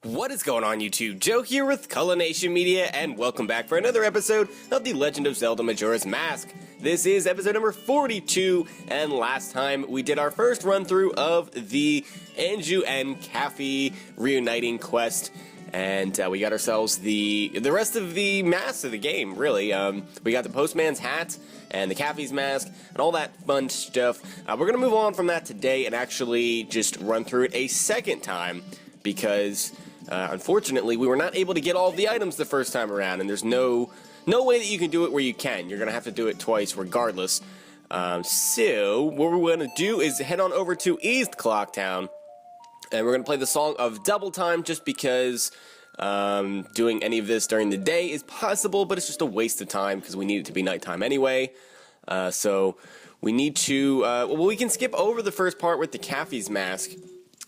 What is going on, YouTube? Joe here with Culination Media, and welcome back for another episode of the Legend of Zelda Majora's Mask. This is episode number 42, and last time we did our first run-through of the Anju and Kafei reuniting quest, and we got ourselves the rest of the masks of the game, really. We got the Postman's hat, and the Kafei's mask, and all that fun stuff. We're going to move on from that today and actually just run through it a second time, because unfortunately, we were not able to get all of the items the first time around, and there's no way that you can do it where you can. You're going to have to do it twice regardless. So, what we're going to do is head on over to East Clocktown, and we're going to play the Song of Double Time just because doing any of this during the day is possible, but it's just a waste of time because we need it to be nighttime anyway. So, we need to, well, we can skip over the first part with the Kafei's mask.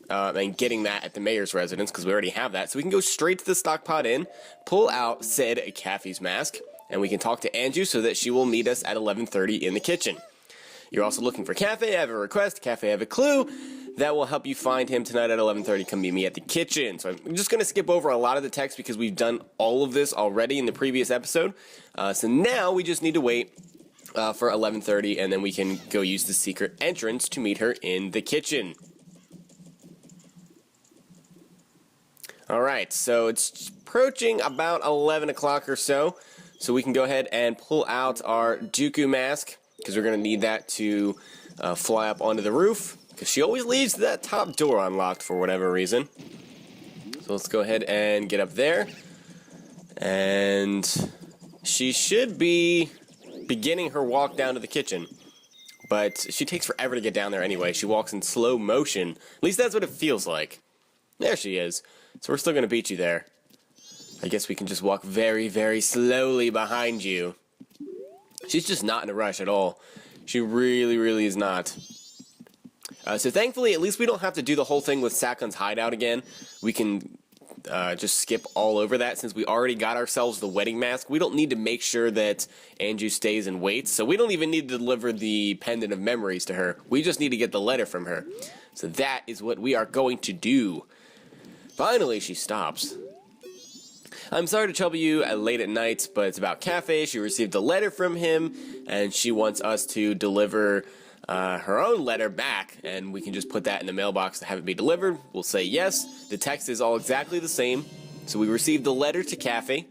And getting that at the mayor's residence, because we already have that. So we can go straight to the Stockpot Inn, pull out said Kafei's mask, and we can talk to Anju so that she will meet us at 11:30 in the kitchen. You're also looking for Kafei. I have a request. Kafei, I have a clue. That will help you find him tonight at 11:30. Come meet me at the kitchen. So I'm just going to skip over a lot of the text because we've done all of this already in the previous episode. So now we just need to wait for 11:30, and then we can go use the secret entrance to meet her in the kitchen. Alright, so it's approaching about 11 o'clock or so, so we can go ahead and pull out our Dooku mask, because we're going to need that to fly up onto the roof, because she always leaves that top door unlocked for whatever reason. So let's go ahead and get up there, and she should be beginning her walk down to the kitchen, but she takes forever to get down there anyway. She walks in slow motion, at least that's what it feels like. There she is. So we're still going to beat you there. I guess we can just walk very, very slowly behind you. She's just not in a rush at all. She really, really is not. So thankfully, at least we don't have to do the whole thing with Sakun's hideout again. We can just skip all over that since we already got ourselves the wedding mask. We don't need to make sure that Anju stays and waits. So we don't even need to deliver the pendant of memories to her. We just need to get the letter from her. So that is what we are going to do. Finally, she stops. I'm sorry to trouble you late at night, but it's about Kafei. She received a letter from him, and she wants us to deliver her own letter back, and we can just put that in the mailbox to have it be delivered. We'll say yes. The text is all exactly the same. So we received the letter to Kafei.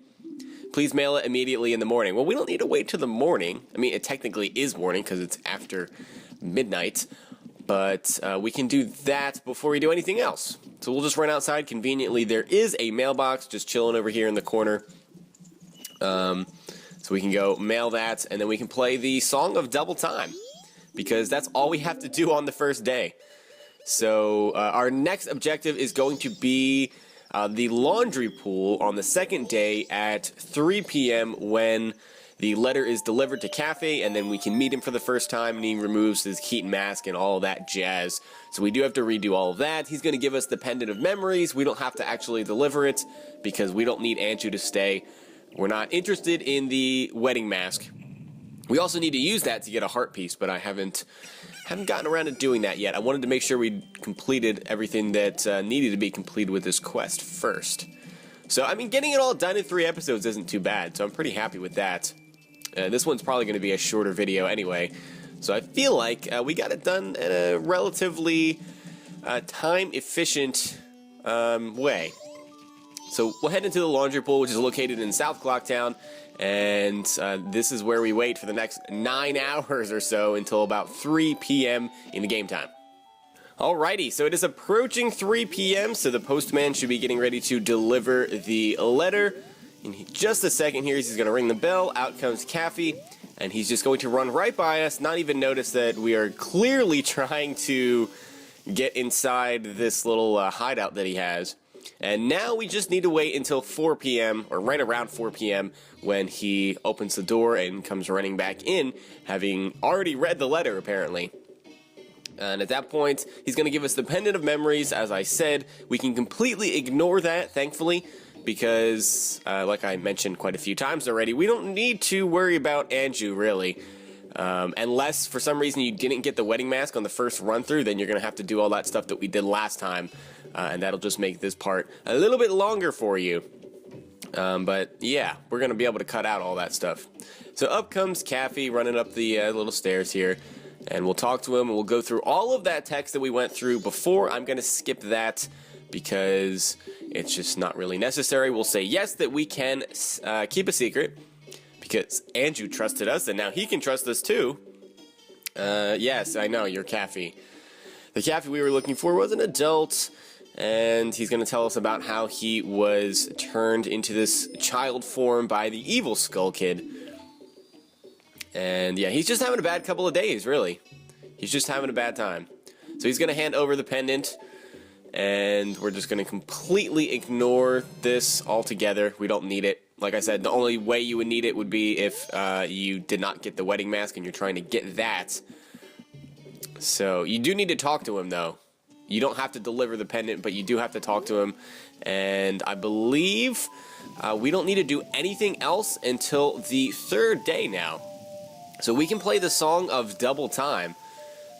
Please mail it immediately in the morning. Well, we don't need to wait till the morning. I mean, it technically is morning because it's after midnight. But we can do that before we do anything else. So we'll just run outside conveniently. There is a mailbox just chilling over here in the corner. So we can go mail that, and then we can play the Song of Double Time, because that's all we have to do on the first day. So our next objective is going to be the laundry pool on the second day at 3 p.m. when the letter is delivered to Kafei, and then we can meet him for the first time, and he removes his Keaton mask and all that jazz. So we do have to redo all of that. He's going to give us the pendant of memories. We don't have to actually deliver it, because we don't need Anju to stay. We're not interested in the wedding mask. We also need to use that to get a heart piece, but I haven't gotten around to doing that yet. I wanted to make sure we completed everything that needed to be completed with this quest first. So, I mean, getting it all done in 3 episodes isn't too bad, so I'm pretty happy with that. This one's probably going to be a shorter video anyway, so I feel like we got it done in a relatively time-efficient way. So we'll head into the laundry pool, which is located in South Clocktown, and this is where we wait for the next 9 hours or so until about 3 p.m. in the game time. Alrighty, so it is approaching 3 p.m., so the postman should be getting ready to deliver the letter. In just a second here, he's going to ring the bell. Out comes Kafei, and he's just going to run right by us, not even notice that we are clearly trying to get inside this little hideout that he has. And now we just need to wait until 4 p.m., or right around 4 p.m., when he opens the door and comes running back in, having already read the letter, apparently. And at that point, he's going to give us the pendant of memories. As I said, we can completely ignore that, thankfully, because, like I mentioned quite a few times already, we don't need to worry about Anju, really. Unless, for some reason, you didn't get the wedding mask on the first run-through, then you're going to have to do all that stuff that we did last time, and that'll just make this part a little bit longer for you. But yeah, we're going to be able to cut out all that stuff. So up comes Kafei running up the little stairs here, and we'll talk to him, and we'll go through all of that text that we went through before. I'm going to skip that because it's just not really necessary. We'll say yes, that we can keep a secret, because Anju trusted us, and now he can trust us too. Yes, I know, you're Kafei. The Kafei we were looking for was an adult, and he's going to tell us about how he was turned into this child form by the evil Skull Kid. And yeah, he's just having a bad couple of days, really. He's just having a bad time. So he's going to hand over the pendant, and we're just going to completely ignore this altogether. We don't need it. Like I said, the only way you would need it would be if you did not get the wedding mask and you're trying to get that. So you do need to talk to him, though. You don't have to deliver the pendant, but you do have to talk to him. And I believe we don't need to do anything else until the 3rd day now. So we can play the Song of Double Time.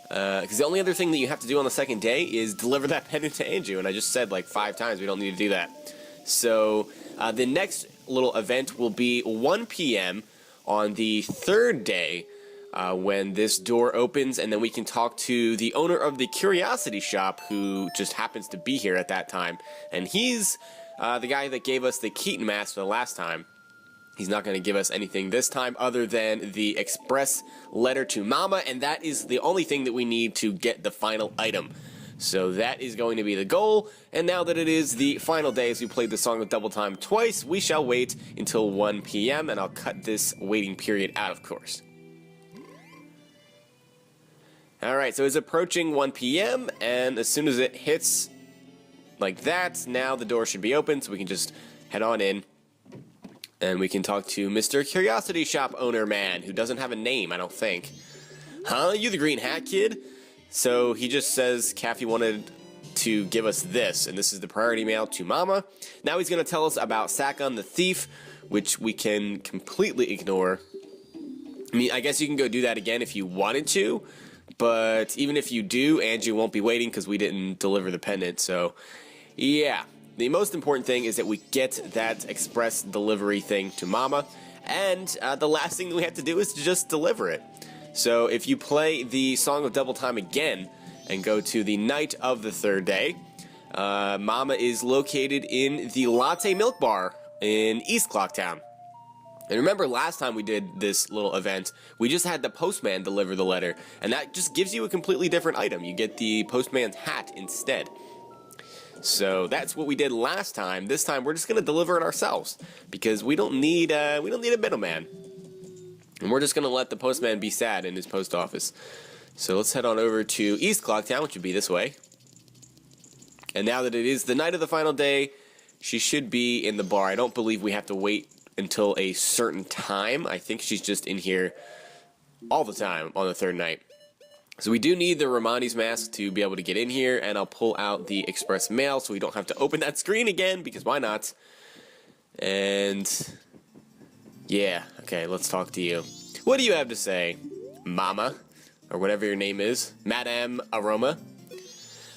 Because the only other thing that you have to do on the 2nd day is deliver that pendant to Anju. And I just said like 5 times we don't need to do that. So the next little event will be 1 p.m. on the 3rd day. When this door opens, and then we can talk to the owner of the Curiosity Shop, who just happens to be here at that time. And he's the guy that gave us the Keaton mask the last time. He's not going to give us anything this time other than the express letter to Mama, and that is the only thing that we need to get the final item. So that is going to be the goal, and now that it is the final day as we played the Song of Double Time twice, we shall wait until 1 p.m., and I'll cut this waiting period out, of course. Alright, so it's approaching 1 p.m., and as soon as it hits like that, now the door should be open, so we can just head on in, and we can talk to Mr. Curiosity Shop owner man, who doesn't have a name, I don't think. Huh? You the green hat kid? So he just says Kafei wanted to give us this, and this is the priority mail to Mama. Now he's going to tell us about Sakon the Thief, which we can completely ignore. I mean, I guess you can go do that again if you wanted to, but even if you do, Anju won't be waiting because we didn't deliver the pendant, so yeah. The most important thing is that we get that express delivery thing to Mama, and the last thing that we have to do is to just deliver it. So if you play the Song of Double Time again and go to the night of the 3rd day, Mama is located in the Latte Milk Bar in East Clocktown. And remember last time we did this little event, we just had the postman deliver the letter, and that just gives you a completely different item. You get the postman's hat instead. So that's what we did last time. This time we're just going to deliver it ourselves, because we don't need a middleman. And we're just going to let the postman be sad in his post office. So let's head on over to East Clocktown, which would be this way. And now that it is the night of the final day, she should be in the bar. I don't believe we have to wait until a certain time. I think she's just in here all the time on the 3rd night. So we do need the Romani's mask to be able to get in here, and I'll pull out the express mail so we don't have to open that screen again, because why not? And yeah, okay, let's talk to you. What do you have to say, Mama? Or whatever your name is, Madame Aroma?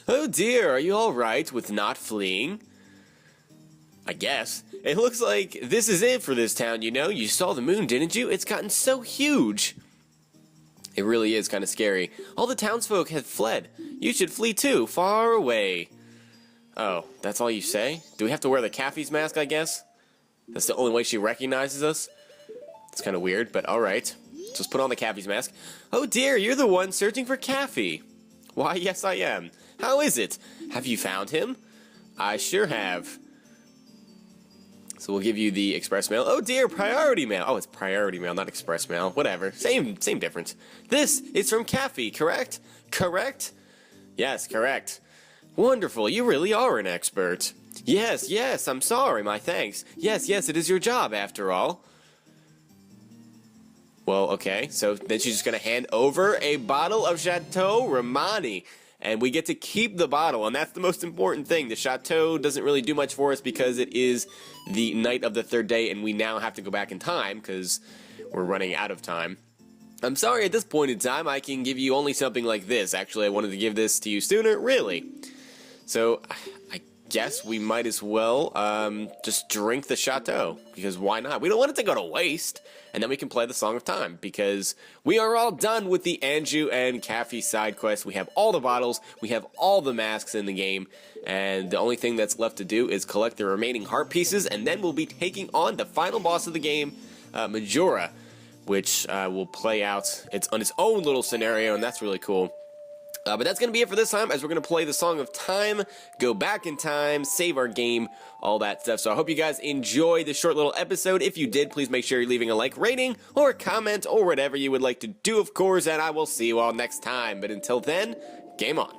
Oh dear, are you alright with not fleeing? I guess. It looks like this is it for this town, you know? You saw the moon, didn't you? It's gotten so huge. It really is kind of scary. All the townsfolk have fled. You should flee too, far away. Oh, that's all you say? Do we have to wear the Kafei's mask, I guess? That's the only way she recognizes us? It's kind of weird, but alright. So let's put on the Kafei's mask. Oh dear, you're the one searching for Kafei. Why, yes I am. How is it? Have you found him? I sure have. So we'll give you the express mail. Oh dear, priority mail. Oh, it's priority mail, not express mail. Whatever. Same difference. This is from Kafei, correct? Correct? Yes, correct. Wonderful, you really are an expert. Yes, I'm sorry, my thanks. Yes, it is your job, after all. Well, okay, so then she's just going to hand over a bottle of Chateau Romani. And we get to keep the bottle, and that's the most important thing. The Chateau doesn't really do much for us because it is the night of the 3rd day, and we now have to go back in time because we're running out of time. I'm sorry, at this point in time, I can give you only something like this. Actually, I wanted to give this to you sooner, really. So I guess we might as well just drink the chateau, because why not? We don't want it to go to waste. And then we can play the Song of Time, because we are all done with the Anju and Kafei side quest. We have all the bottles, we have all the masks in the game, and the only thing that's left to do is collect the remaining heart pieces, and then we'll be taking on the final boss of the game, Majora, which will play out on its own little scenario, and that's really cool. But that's going to be it for this time, as we're going to play the Song of Time, go back in time, save our game, all that stuff. So I hope you guys enjoyed this short little episode. If you did, please make sure you're leaving a like, rating, or a comment, or whatever you would like to do, of course, and I will see you all next time. But until then, game on.